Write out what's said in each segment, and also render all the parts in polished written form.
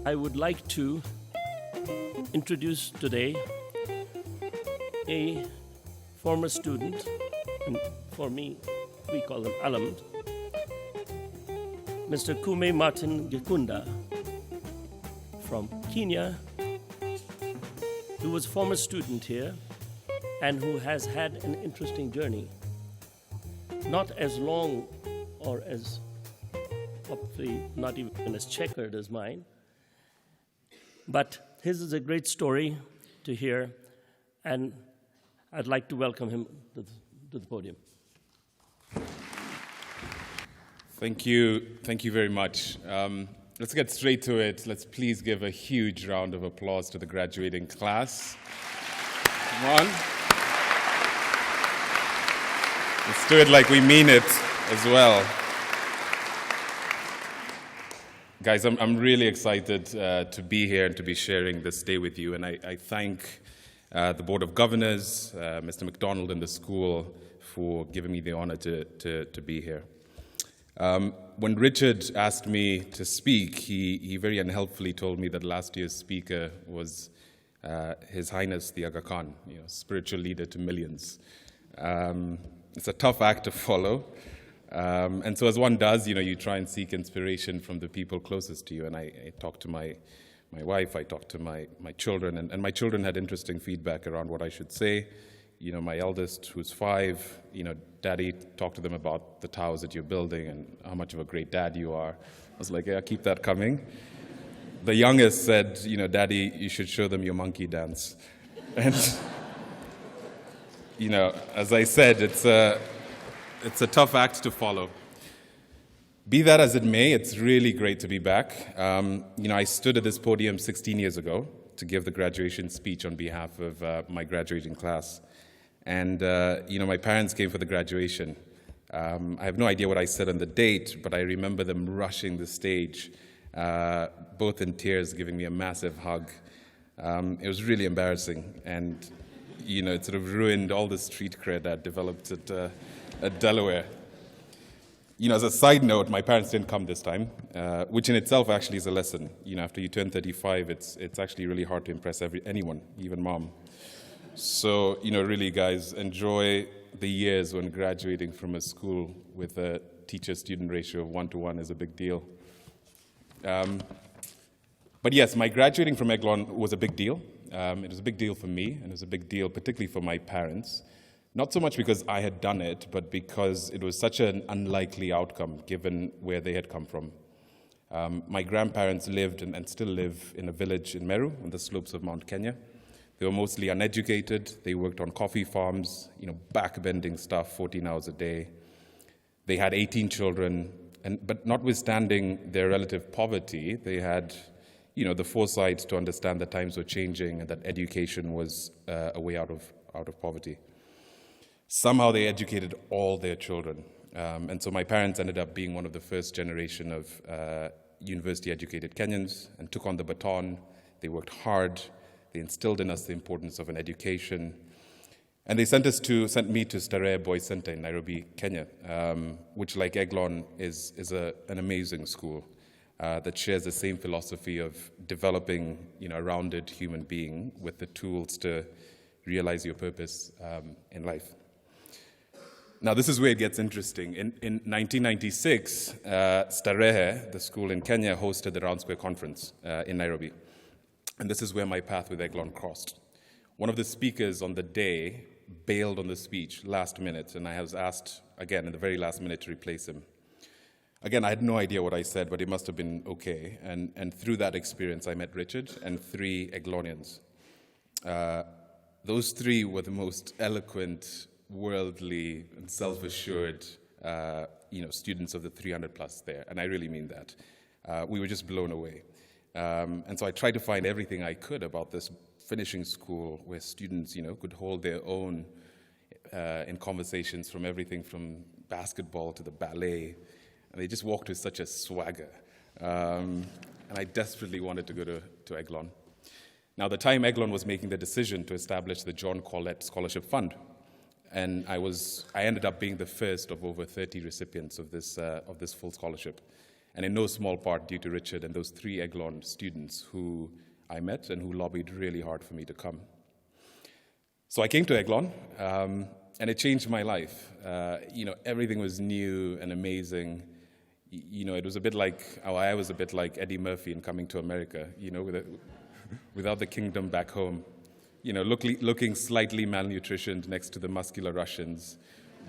I would like to introduce today a former student, and for me, we call him alum, Mr. Koome Martin Gikunda from Kenya, who was a former student here and who has had an interesting journey. Not as long or as, hopefully not even as checkered as mine, but his is a great story to hear, and I'd like to welcome him to the podium. Thank you very much. Let's get straight to it. Let's please give a huge round of applause to the graduating class. Come on. Let's do it like we mean it as well. Guys, I'm really excited to be here and to be sharing this day with you, and I thank the Board of Governors, Mr. McDonald and the school for giving me the honor to be here. When Richard asked me to speak, he very unhelpfully told me that last year's speaker was His Highness the Aga Khan, spiritual leader to millions. It's a tough act to follow. And so as one does, you try and seek inspiration from the people closest to you. And I talked to my wife, I talked to my children, and my children had interesting feedback around what I should say. My eldest, who's 5, Daddy, talk to them about the towers that you're building and how much of a great dad you are. I was like, yeah, keep that coming. The youngest said, Daddy, you should show them your monkey dance. And, as I said, it's a tough act to follow. Be that as it may, it's really great to be back. I stood at this podium 16 years ago to give the graduation speech on behalf of my graduating class. And, my parents came for the graduation. I have no idea what I said on the date, but I remember them rushing the stage, both in tears, giving me a massive hug. It was really embarrassing, and, it sort of ruined all the street cred I developed at Delaware. As a side note, my parents didn't come this time, which in itself actually is a lesson. After you turn 35, it's actually really hard to impress anyone, even mom. So, really, guys, enjoy the years when graduating from a school with a teacher-student ratio of 1-to-1 is a big deal. But yes, my graduating from Eglon was a big deal. It was a big deal for me, and it was a big deal particularly for my parents. Not so much because I had done it, but because it was such an unlikely outcome given where they had come from. My grandparents lived and still live in a village in Meru on the slopes of Mount Kenya. They were mostly uneducated. They worked on coffee farms, back-bending stuff 14 hours a day. They had 18 children, but notwithstanding their relative poverty, they had, the foresight to understand that times were changing and that education was a way out of poverty. Somehow they educated all their children. And so my parents ended up being one of the first generation of university-educated Kenyans and took on the baton. They worked hard. They instilled in us the importance of an education. And they sent me to Starehe Boys Center in Nairobi, Kenya, which, like Eglon, is an amazing school that shares the same philosophy of developing a rounded human being with the tools to realize your purpose in life. Now, this is where it gets interesting. In 1996, Starehe, the school in Kenya, hosted the Round Square Conference in Nairobi. And this is where my path with Eglon crossed. One of the speakers on the day bailed on the speech last minute, and I was asked, again, in the very last minute to replace him. Again, I had no idea what I said, but it must have been okay. And through that experience, I met Richard and 3 Eglonians. Those 3 were the most eloquent, worldly, and self-assured, students of the 300 plus there, and I really mean that. We were just blown away. And so I tried to find everything I could about this finishing school where students, could hold their own in conversations from everything from basketball to the ballet. And they just walked with such a swagger. And I desperately wanted to go to Eglon. Now, the time Eglon was making the decision to establish the John Collett Scholarship Fund, and I ended up being the first of over 30 recipients of this full scholarship. and in no small part due to Richard and those 3 Eglon students who I met and who lobbied really hard for me to come. So I came to Eglon, and it changed my life. Everything was new and amazing. It was a bit like, I was a bit like Eddie Murphy in Coming to America, without the kingdom back home. Looking slightly malnutritioned next to the muscular Russians.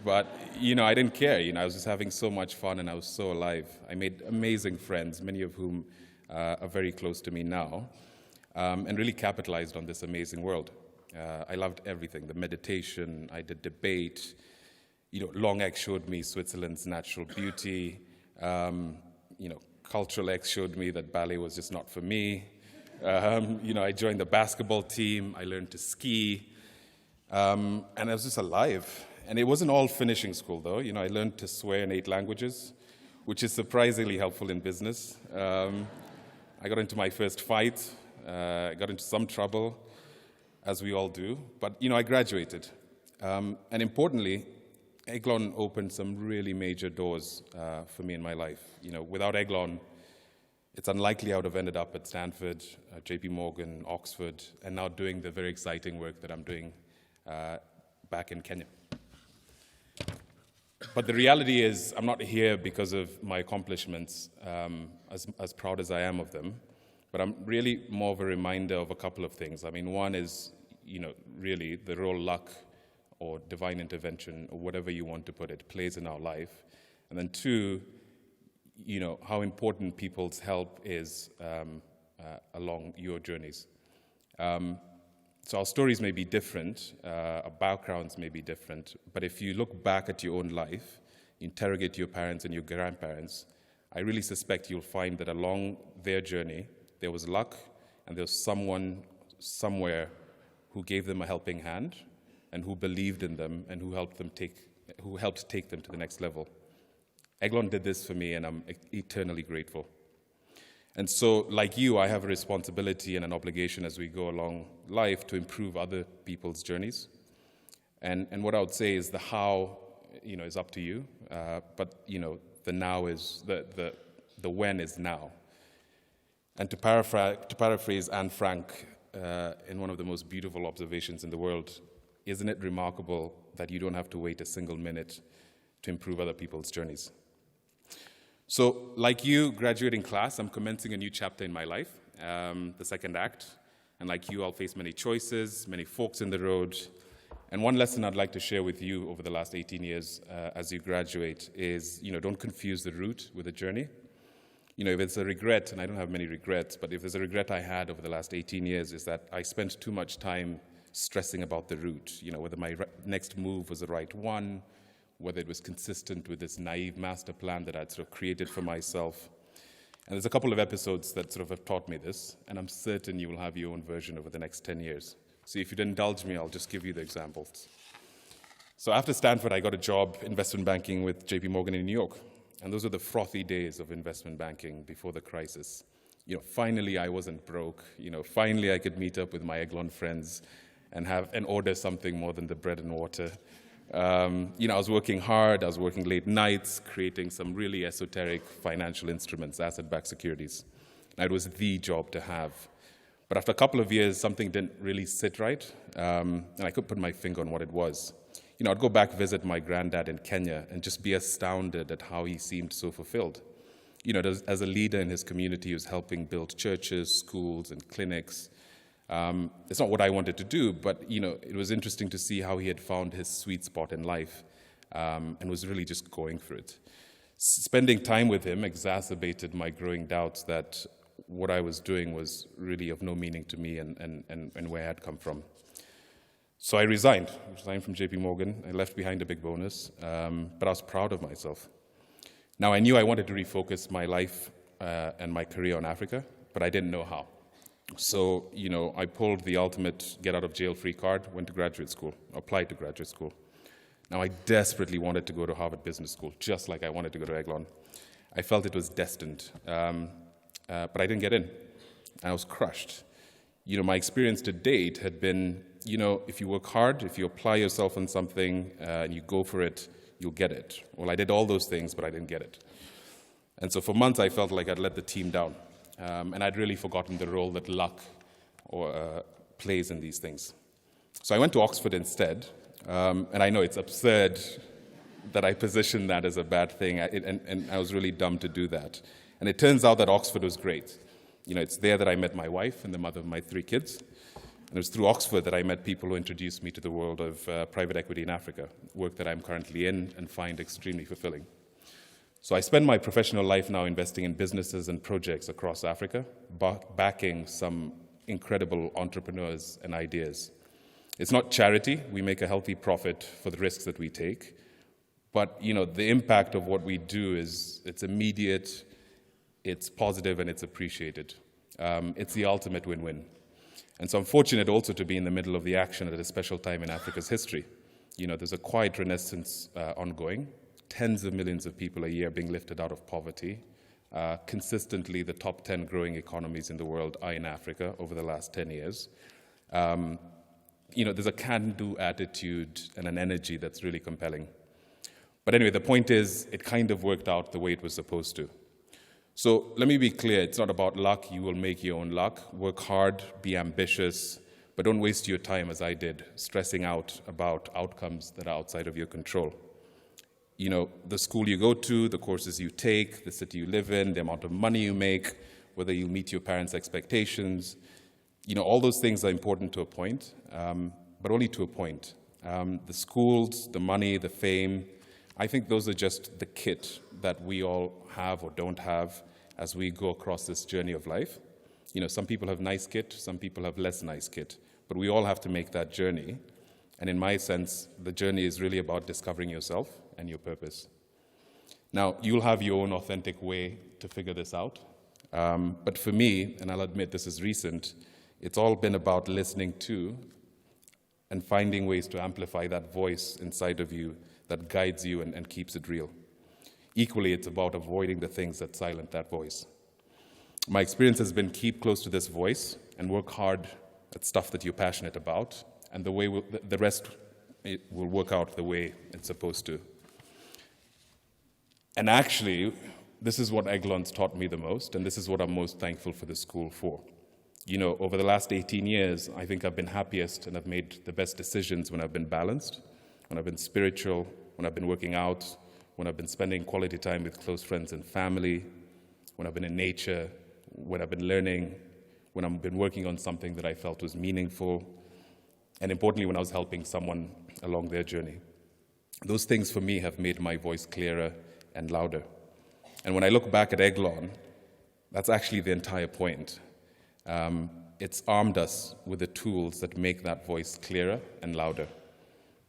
But, I didn't care. I was just having so much fun and I was so alive. I made amazing friends, many of whom are very close to me now, and really capitalized on this amazing world. I loved everything, the meditation, I did debate. Long X showed me Switzerland's natural beauty. Cultural X showed me that ballet was just not for me. I joined the basketball team, I learned to ski, and I was just alive. And it wasn't all finishing school, though. I learned to swear in 8 languages, which is surprisingly helpful in business. I got into my first fight, I got into some trouble, as we all do, but, I graduated. And importantly, Eglon opened some really major doors for me in my life. Without Eglon, it's unlikely I would have ended up at Stanford, JP Morgan, Oxford, and now doing the very exciting work that I'm doing back in Kenya. But the reality is, I'm not here because of my accomplishments, as proud as I am of them, but I'm really more of a reminder of a couple of things. One is, really the role luck or divine intervention, or whatever you want to put it, plays in our life. And then 2, how important people's help is along your journeys. So our stories may be different, our backgrounds may be different, but if you look back at your own life, interrogate your parents and your grandparents, I really suspect you'll find that along their journey, there was luck and there was someone somewhere who gave them a helping hand and who believed in them and who helped take them to the next level. Eglon did this for me, and I'm eternally grateful. And so, like you, I have a responsibility and an obligation as we go along life to improve other people's journeys. And what I would say is the how, is up to you, but the now is the when is now. And to paraphrase Anne Frank in one of the most beautiful observations in the world, isn't it remarkable that you don't have to wait a single minute to improve other people's journeys? So, like you, graduating class, I'm commencing a new chapter in my life, the second act. And like you, I'll face many choices, many forks in the road. And one lesson I'd like to share with you over the last 18 years as you graduate is, don't confuse the route with the journey. If it's a regret, and I don't have many regrets, but if there's a regret I had over the last 18 years is that I spent too much time stressing about the route, whether my next move was the right one, whether it was consistent with this naive master plan that I'd sort of created for myself. And there's a couple of episodes that sort of have taught me this, and I'm certain you will have your own version over the next 10 years. So if you'd indulge me, I'll just give you the examples. So after Stanford, I got a job investment banking with JP Morgan in New York. And those were the frothy days of investment banking before the crisis. Finally I wasn't broke. Finally I could meet up with my Eglon friends and order something more than the bread and water. I was working hard, I was working late nights, creating some really esoteric financial instruments, asset-backed securities. And it was the job to have. But after a couple of years, something didn't really sit right, and I couldn't put my finger on what it was. I'd go back, visit my granddad in Kenya, and just be astounded at how he seemed so fulfilled. As a leader in his community, he was helping build churches, schools, and clinics. It's not what I wanted to do, but it was interesting to see how he had found his sweet spot in life and was really just going for it. Spending time with him exacerbated my growing doubts that what I was doing was really of no meaning to me and where I had come from. So I resigned from JP Morgan. I left behind a big bonus, but I was proud of myself. Now, I knew I wanted to refocus my life and my career on Africa, but I didn't know how. So, I pulled the ultimate get-out-of-jail-free card, went to graduate school, applied to graduate school. Now, I desperately wanted to go to Harvard Business School, just like I wanted to go to Eglon. I felt it was destined, but I didn't get in. I was crushed. My experience to date had been, if you work hard, if you apply yourself on something and you go for it, you'll get it. Well, I did all those things, but I didn't get it. And so for months, I felt like I'd let the team down. And I'd really forgotten the role that luck plays in these things. So I went to Oxford instead. And I know it's absurd that I positioned that as a bad thing, and I was really dumb to do that. And it turns out that Oxford was great. You know, it's there that I met my wife and the mother of my 3 kids. And it was through Oxford that I met people who introduced me to the world of private equity in Africa, work that I'm currently in and find extremely fulfilling. So I spend my professional life now investing in businesses and projects across Africa, backing some incredible entrepreneurs and ideas. It's not charity. We make a healthy profit for the risks that we take. But, you know, the impact of what we do it's immediate, it's positive, and it's appreciated. It's the ultimate win-win. And so I'm fortunate also to be in the middle of the action at a special time in Africa's history. You know, there's a quiet renaissance ongoing. Tens of millions of people a year being lifted out of poverty. Consistently, the top 10 growing economies in the world are in Africa over the last 10 years. You know, there's a can-do attitude and an energy that's really compelling. But anyway, the point is, it kind of worked out the way it was supposed to. So let me be clear, it's not about luck. You will make your own luck. Work hard, be ambitious, but don't waste your time, as I did, stressing out about outcomes that are outside of your control. You know, the school you go to, the courses you take, the city you live in, the amount of money you make, whether you meet your parents' expectations, you know, all those things are important to a point, but only to a point. The schools, the money, the fame, I think those are just the kit that we all have or don't have as we go across this journey of life. You know, some people have nice kit, some people have less nice kit, but we all have to make that journey. And in my sense, the journey is really about discovering yourself and your purpose. Now, you'll have your own authentic way to figure this out. But for me, and I'll admit this is recent, it's all been about listening to and finding ways to amplify that voice inside of you that guides you and keeps it real. Equally, it's about avoiding the things that silence that voice. My experience has been keep close to this voice and work hard at stuff that you're passionate about, and the rest will work out the way it's supposed to. And actually, this is what Eglon's taught me the most, and this is what I'm most thankful for the school for. You know, over the last 18 years, I think I've been happiest and I've made the best decisions when I've been balanced, when I've been spiritual, when I've been working out, when I've been spending quality time with close friends and family, when I've been in nature, when I've been learning, when I've been working on something that I felt was meaningful, and importantly, when I was helping someone along their journey. Those things for me have made my voice clearer and louder. And when I look back at Eglon, that's actually the entire point. It's armed us with the tools that make that voice clearer and louder.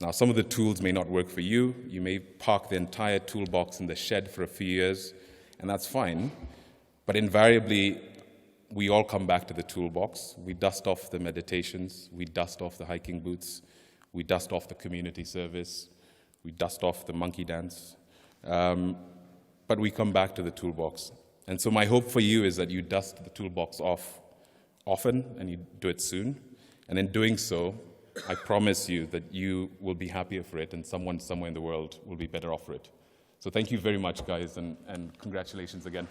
Now, some of the tools may not work for you. You may park the entire toolbox in the shed for a few years, and that's fine. But invariably, we all come back to the toolbox. We dust off the meditations. We dust off the hiking boots. We dust off the community service. We dust off the monkey dance. But we come back to the toolbox. And so my hope for you is that you dust the toolbox off often, and you do it soon. And in doing so, I promise you that you will be happier for it, and someone somewhere in the world will be better off for it. So thank you very much, guys, and congratulations again.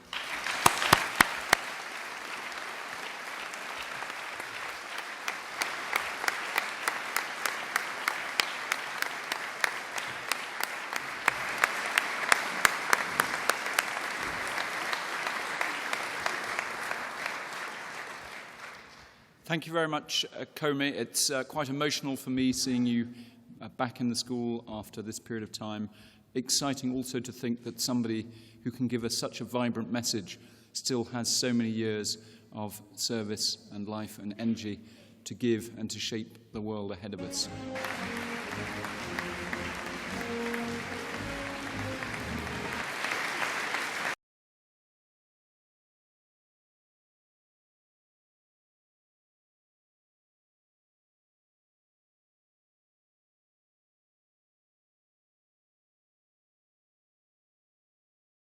Thank you very much, Koome. It's quite emotional for me seeing you back in the school after this period of time. Exciting also to think that somebody who can give us such a vibrant message still has so many years of service and life and energy to give and to shape the world ahead of us.